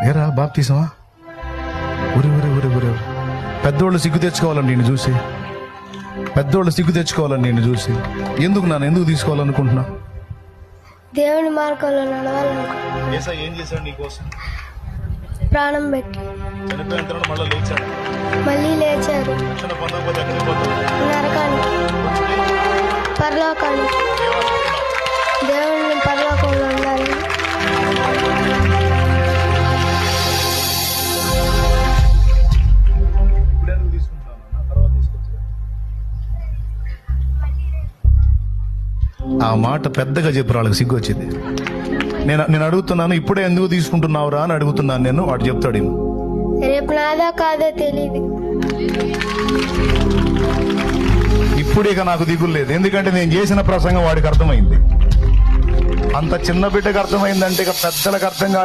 ఏరా బాప్తీసమా? ఊరి ఊరి ఊరి ఊరి పెద్దోళ్ళు సిగ్గు తెచ్చుకోవాలని నేను చూసి, పెద్దోళ్ళు సిగ్గు తెచ్చుకోవాలని నేను చూసి ఎందుకు తీసుకోవాలనుకుంటున్నా? దేవుని మార్గంలో నడవాలనుకుంటున్నా. ఏం చేశాడు నీకోసం? ప్రాణం పెట్టి చనిపోయిన తర్వాత మళ్ళీ లేచారు. నరకానికి, పరలోకానికి, దేవుని పరలోకంలో ఉండాలి. ఆ మాట పెద్దగా చెప్పు, వాళ్ళకి సిగ్గు వచ్చింది. నేను అడుగుతున్నాను, ఇప్పుడే ఎందుకు తీసుకుంటున్నావురా అని అడుగుతున్నాను నేను. వాడు చెప్తాడు, రేపు నాదా కాదో తెలియదు. ఇప్పుడు ఇక నాకు దిగులు లేదు, ఎందుకంటే నేను చేసిన ప్రసంగం వాడికి అర్థమైంది. అంత చిన్న బిడ్డకు అర్థమైందంటే ఇక పెద్దలకు అర్థం కాదు.